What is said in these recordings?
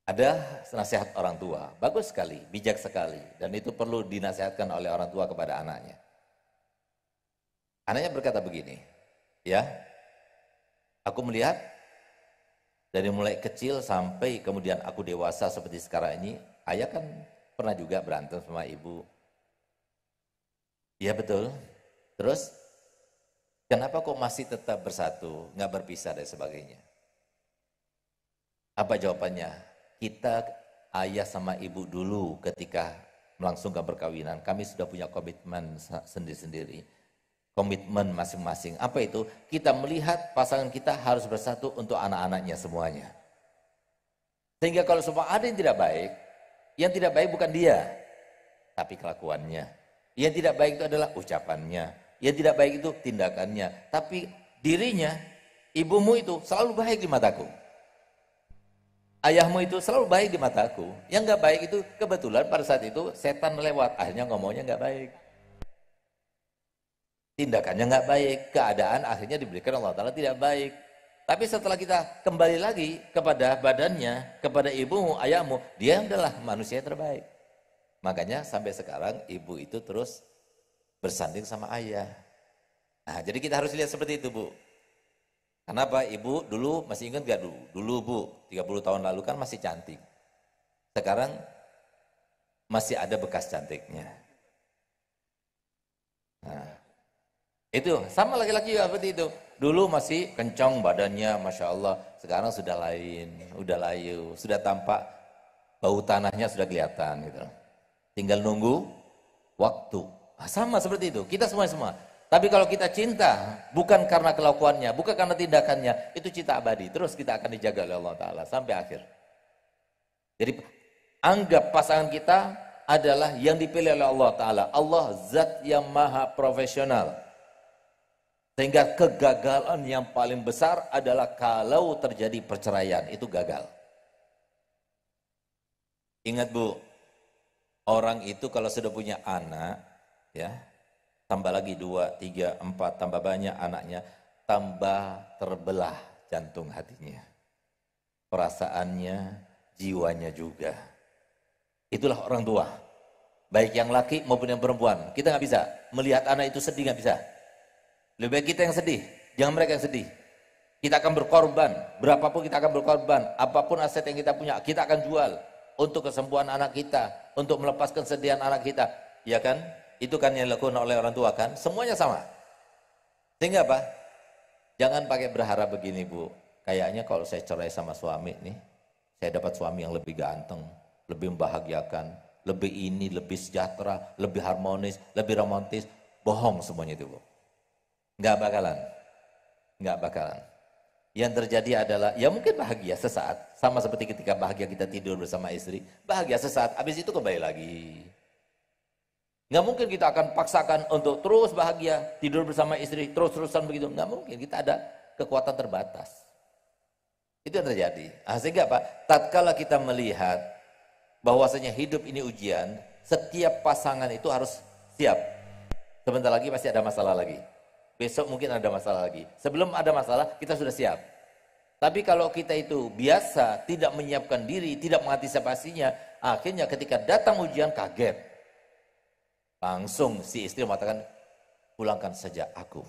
Ada nasihat orang tua, bagus sekali, bijak sekali, dan itu perlu dinasihatkan oleh orang tua kepada anaknya. Anaknya berkata begini, ya, aku melihat dari mulai kecil sampai kemudian aku dewasa seperti sekarang ini, ayah kan pernah juga berantem sama ibu. Iya betul. Terus, kenapa kok masih tetap bersatu, nggak berpisah dan sebagainya? Apa jawabannya? Kita ayah sama ibu dulu ketika melangsungkan perkawinan, kami sudah punya komitmen sendiri-sendiri. Komitmen masing-masing. Apa itu? Kita melihat pasangan kita harus bersatu untuk anak-anaknya semuanya. Sehingga kalau semua ada yang tidak baik bukan dia, tapi kelakuannya. Yang tidak baik itu adalah ucapannya. Yang tidak baik itu tindakannya. Tapi dirinya, ibumu itu selalu baik di mataku. Ayahmu itu selalu baik di mataku. Yang nggak baik itu kebetulan pada saat itu setan lewat, akhirnya ngomongnya nggak baik. Tindakannya nggak baik, keadaan akhirnya diberikan Allah Ta'ala tidak baik. Tapi setelah kita kembali lagi kepada badannya, kepada ibumu, ayahmu, dia adalah manusia yang terbaik. Makanya sampai sekarang ibu itu terus bersanding sama ayah. Nah, jadi kita harus lihat seperti itu, Bu. Kenapa ibu dulu, masih ingat gak dulu? Dulu Bu, 30 tahun lalu kan masih cantik. Sekarang masih ada bekas cantiknya. Nah, itu sama laki-laki juga seperti itu. Dulu masih kencang badannya, Masya Allah. Sekarang sudah lain, udah layu, sudah tampak bau tanahnya sudah kelihatan gitu. Tinggal nunggu waktu. Nah, sama seperti itu, kita semua. Tapi kalau kita cinta, bukan karena kelakuannya, bukan karena tindakannya, itu cinta abadi. Terus kita akan dijaga oleh Allah Ta'ala sampai akhir. Jadi anggap pasangan kita adalah yang dipilih oleh Allah Ta'ala. Allah zat yang maha profesional. Sehingga kegagalan yang paling besar adalah kalau terjadi perceraian, itu gagal. Ingat Bu, orang itu kalau sudah punya anak, ya, tambah lagi 2, 3, 4, tambah banyak anaknya, tambah terbelah jantung hatinya. Perasaannya, jiwanya juga. Itulah orang tua. Baik yang laki maupun yang perempuan. Kita nggak bisa melihat anak itu sedih, nggak bisa. Lebih baik kita yang sedih, jangan mereka yang sedih. Kita akan berkorban, berapapun kita akan berkorban. Apapun aset yang kita punya, kita akan jual. Untuk kesembuhan anak kita, untuk melepaskan kesedihan anak kita. Ya kan? Itu kan yang dilakukan oleh orang tua kan, semuanya sama. Sehingga apa? Jangan pakai berharap begini Bu, kayaknya kalau saya cerai sama suami nih, saya dapat suami yang lebih ganteng, lebih membahagiakan, lebih ini, lebih sejahtera, lebih harmonis, lebih romantis. Bohong semuanya itu Bu. Nggak bakalan. Yang terjadi adalah, ya mungkin bahagia sesaat, sama seperti ketika bahagia kita tidur bersama istri, bahagia sesaat, habis itu kembali lagi. Nggak mungkin kita akan paksakan untuk terus bahagia, tidur bersama istri, terus-terusan begitu. Nggak mungkin, kita ada kekuatan terbatas. Itu yang terjadi. Sehingga Pak, tatkala kita melihat bahwasanya hidup ini ujian, setiap pasangan itu harus siap. Sebentar lagi pasti ada masalah lagi. Besok mungkin ada masalah lagi. Sebelum ada masalah, kita sudah siap. Tapi kalau kita itu biasa, tidak menyiapkan diri, tidak mengantisipasinya, akhirnya ketika datang ujian, kaget. Langsung si istri mengatakan, pulangkan saja aku.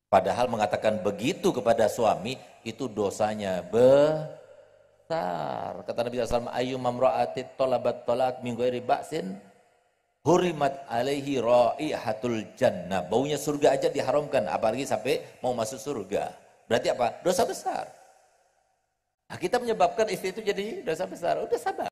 Padahal mengatakan begitu kepada suami, itu dosanya besar. Kata Nabi SAW, ayu mamra'atit tolabat tolak min ghairi ba'sin, hurimat alaihi ra'ihatul jannah. Baunya surga aja diharamkan, apalagi sampai mau masuk surga. Berarti apa? Dosa besar. Nah, kita menyebabkan istri itu jadi dosa besar. Udah sabar.